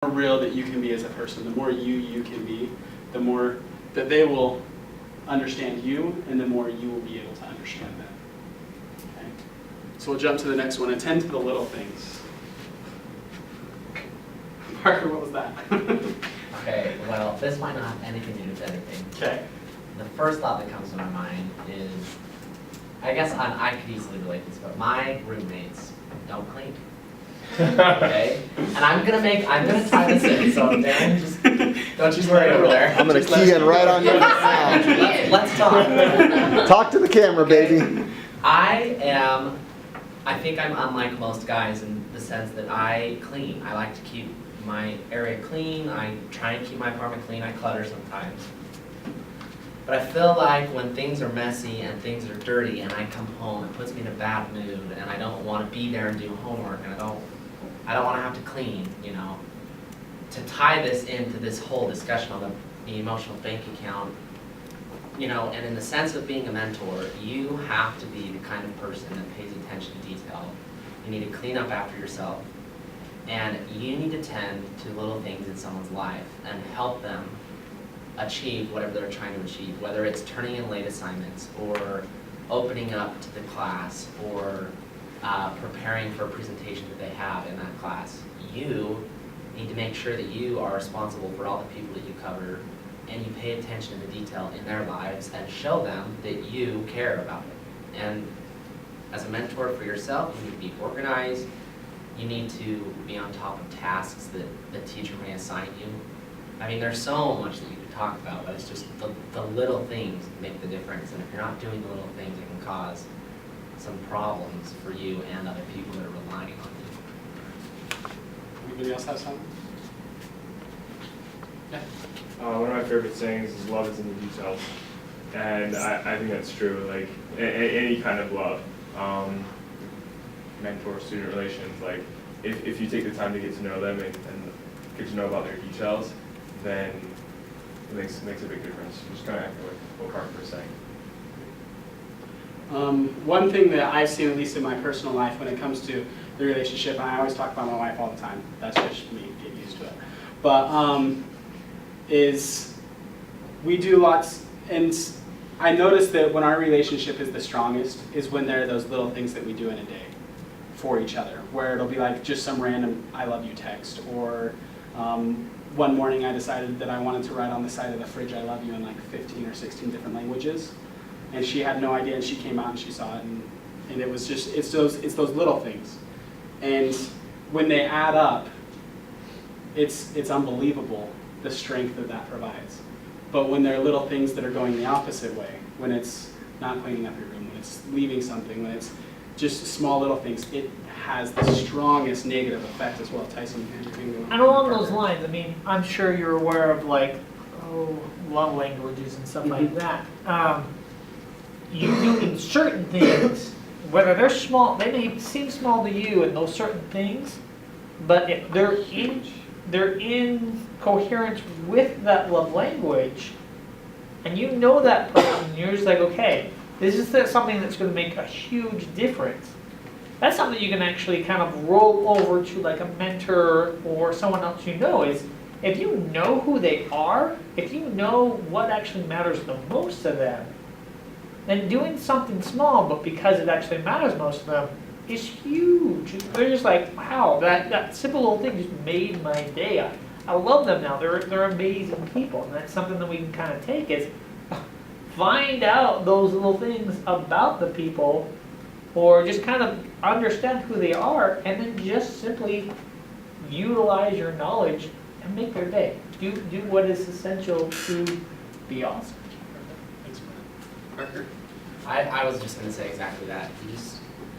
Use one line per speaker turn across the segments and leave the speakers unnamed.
more real that you can be as a person, the more you can be, the more that they will understand you, and the more you will be able to understand them. Okay? So we'll jump to the next one. Attend to the little things. Parker, what was that?
Okay, well, this might not have anything to do with anything.
Okay.
The first thought that comes to my mind is, I guess I could easily relate this, but my roommates don't clean. Okay? And I'm gonna tie this in, so Darren, just don't you worry over there.
I'm gonna key in right on you now.
Let's talk.
Talk to the camera, baby.
I think I'm unlike most guys in the sense that I clean. I like to keep my area clean. I try and keep my apartment clean. I clutter sometimes. But I feel like when things are messy and things are dirty and I come home, it puts me in a bad mood and I don't want to be there and do homework and I don't want to have to clean, you know. To tie this into this whole discussion on the emotional bank account, you know, and in the sense of being a mentor, you have to be the kind of person that pays attention to detail. You need to clean up after yourself, and you need to tend to little things in someone's life and help them achieve whatever they're trying to achieve, whether it's turning in late assignments or opening up to the class or preparing for a presentation that they have in that class. You need to make sure that you are responsible for all the people that you cover, and you pay attention to the detail in their lives and show them that you care about it. And as a mentor for yourself, you need to be organized. You need to be on top of tasks that the teacher may assign you. I mean, there's so much that you could talk about, but it's just the little things that make the difference. And if you're not doing the little things, it can cause some problems for you and other people that are relying on you.
Anybody else have something? Yeah.
One of my favorite sayings is love is in the details. And I think that's true. Like any kind of love, mentor-student relations, like if you take the time to get to know them and get to know about their details, then it makes a big difference. Just kind of echo what Parker was saying.
One thing that I've seen, at least in my personal life, when it comes to the relationship, and I always talk about my wife all the time, that's just me, get used to it, but is we do lots, and I notice that when our relationship is the strongest is when there are those little things that we do in a day for each other, where it'll be like just some random I love you text, or one morning I decided that I wanted to write on the side of the fridge I love you in like 15 or 16 different languages. And she had no idea, and she came out and she saw it, and it was just, it's those little things. And when they add up, it's unbelievable the strength that provides. But when there are little things that are going the opposite way, when it's not cleaning up your room, when it's leaving something, when it's just small little things, it has the strongest negative effect as well. Tyson, you had your finger on.
And along those lines, I mean, I'm sure you're aware of like, love languages and stuff like that. You do certain things, whether they're small, they may seem small to you in those certain things, but if they're in coherence with that love language, and you know that person, you're just like, okay, this is something that's going to make a huge difference. That's something you can actually kind of roll over to like a mentor or someone else you know. Is if you know who they are, if you know what actually matters the most to them, then doing something small, but because it actually matters most to them, is huge. They're just like, wow, that simple little thing just made my day. I love them now. They're amazing people, and that's something that we can kind of take is find out those little things about the people, or just kind of understand who they are, and then just simply utilize your knowledge and make their day. Do what is essential to be awesome.
Thanks, Parker.
I was just going to say exactly that.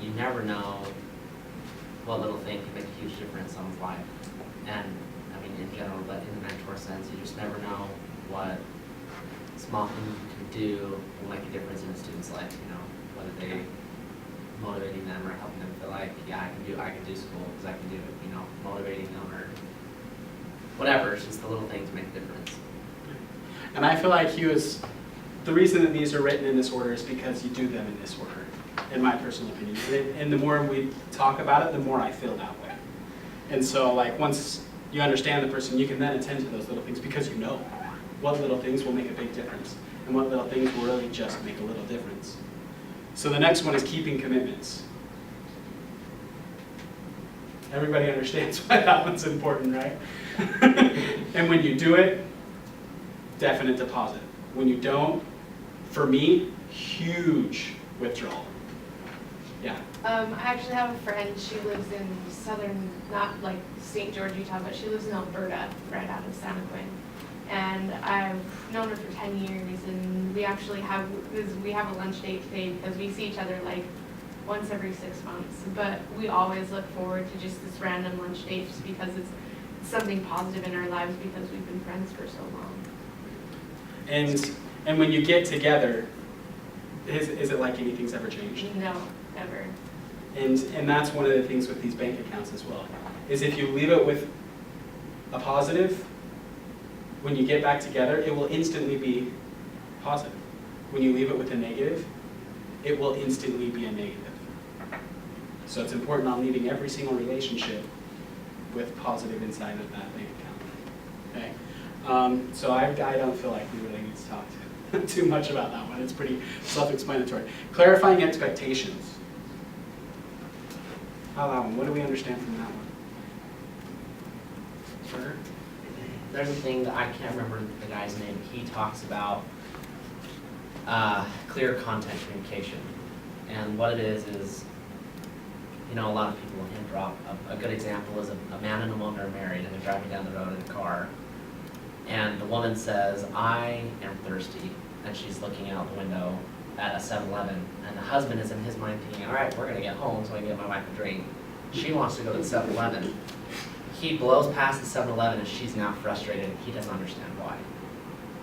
You never know what little thing can make a huge difference in someone's life. And I mean, in general, but in the mentor sense, you just never know what small things you can do will make a difference in a student's life. You know, whether they motivating them or helping them feel like, yeah, I can do school because I can do it. You know, motivating them or whatever. It's just the little things make a difference.
And I feel like the reason that these are written in this order is because you do them in this order, in my personal opinion. And the more we talk about it, the more I feel that way. And so like once you understand the person, you can then attend to those little things because you know what little things will make a big difference and what little things will really just make a little difference. So the next one is keeping commitments. Everybody understands why that one's important, right? And when you do it, definite deposit. When you don't, for me, huge withdrawal. Yeah.
I actually have a friend, she lives in southern, not like St. George, Utah, but she lives in Alberta, right out of Santa Quinn. And I've known her for 10 years, and we actually have a lunch date today because we see each other like once every 6 months. But we always look forward to just this random lunch date just because it's something positive in our lives because we've been friends for so long.
And when you get together, is it like anything's ever changed?
No, never.
And that's one of the things with these bank accounts as well, is if you leave it with a positive, when you get back together, it will instantly be positive. When you leave it with a negative, it will instantly be a negative. So it's important on leaving every single relationship with positive inside of that bank account. Okay? So I don't feel like we really need to talk too much about that one. It's pretty self-explanatory. Clarifying expectations. How that one? What do we understand from that one? Sure.
There's a thing that I can't remember the guy's name. He talks about clear content communication. And what it is, you know, a lot of people hand drop. A good example is a man and a woman are married and they're driving down the road in a car. And the woman says, I am thirsty. And she's looking out the window at a 7-Eleven. And the husband is in his mind thinking, all right, we're going to get home so I can get my wife a drink. She wants to go to the 7-Eleven. He blows past the 7-Eleven and she's now frustrated. He doesn't understand why.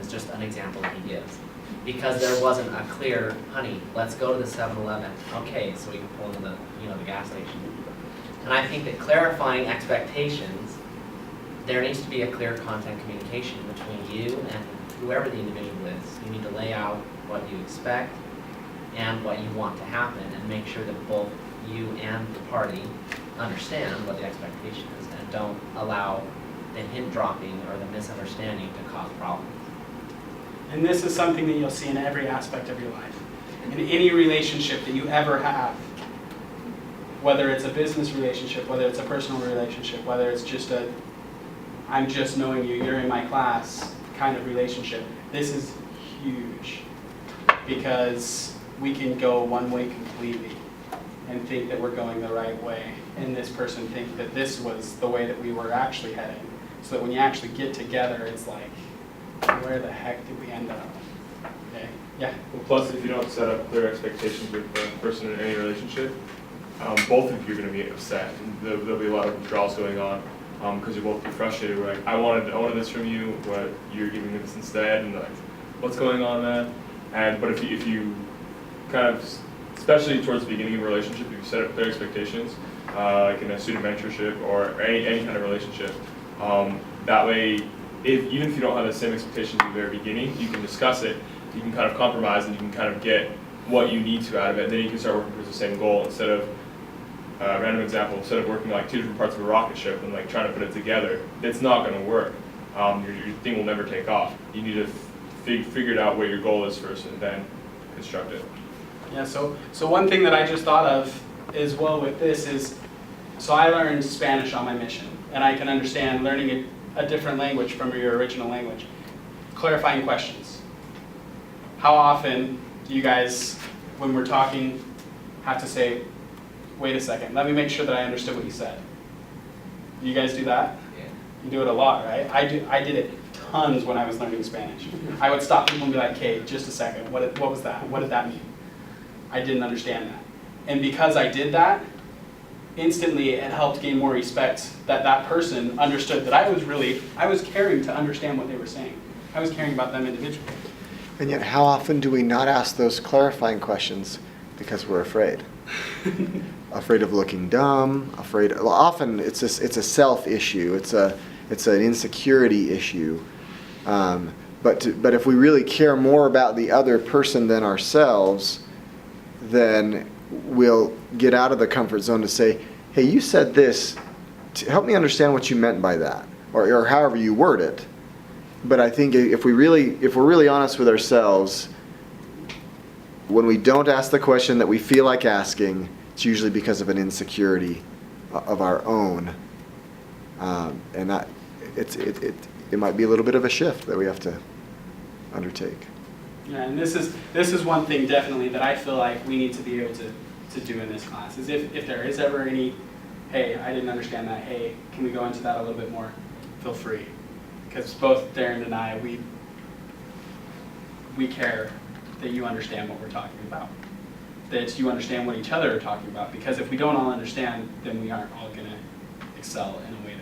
It's just an example that he gives. Because there wasn't a clear, honey, let's go to the 7-Eleven. Okay, so we can pull into the gas station. And I think that clarifying expectations, there needs to be a clear content communication between you and whoever the individual is. You need to lay out what you expect and what you want to happen and make sure that both you and the party understand what the expectation is and don't allow the hint dropping or the misunderstanding to cause problems.
And this is something that you'll see in every aspect of your life. In any relationship that you ever have, whether it's a business relationship, whether it's a personal relationship, whether it's just a I'm just knowing you, you're in my class kind of relationship, this is huge because we can go one way completely and think that we're going the right way, and this person think that this was the way that we were actually heading. So that when you actually get together, it's like, where the heck did we end up? Okay. Yeah.
Well, plus, if you don't set up clear expectations with the person in any relationship, both of you are going to be upset. And there'll be a lot of withdrawals going on because you'll both be frustrated. We're like, I wanted this from you, but you're giving me this instead, and like, what's going on, man? But if you kind of, especially towards the beginning of a relationship, if you set up clear expectations, like in a student mentorship or any kind of relationship, that way, even if you don't have the same expectations at the very beginning, you can discuss it, you can kind of compromise, and you can kind of get what you need to out of it, and then you can start working towards the same goal instead of, random example, instead of working like two different parts of a rocket ship and like trying to put it together, it's not going to work. Your thing will never take off. You need to figure out what your goal is first and then construct it.
Yeah, so one thing that I just thought of as well with this is, so I learned Spanish on my mission, and I can understand learning a different language from your original language. Clarifying questions. How often do you guys, when we're talking, have to say, wait a second, let me make sure that I understood what you said? Do you guys do that?
Yeah.
You do it a lot, right? I did it tons when I was learning Spanish. I would stop people and be like, okay, just a second, what was that? What did that mean? I didn't understand that. And because I did that, instantly it helped gain more respect that person understood that I was caring to understand what they were saying. I was caring about them individually.
And yet, how often do we not ask those clarifying questions because we're afraid? Afraid of looking dumb. Often it's a self issue. It's an insecurity issue. But if we really care more about the other person than ourselves, then we'll get out of the comfort zone to say, hey, you said this. Help me understand what you meant by that. or however you word it. But I think if we're really honest with ourselves, when we don't ask the question that we feel like asking, it's usually because of an insecurity of our own, and that it might be a little bit of a shift that we have to undertake.
Yeah, and this is one thing definitely that I feel like we need to be able to do in this class, is if there is ever any, hey, I didn't understand that, hey, can we go into that a little bit more? Feel free. Because both Darren and I, we care that you understand what we're talking about. That you understand what each other are talking about. Because if we don't all understand, then we aren't all going to excel in a way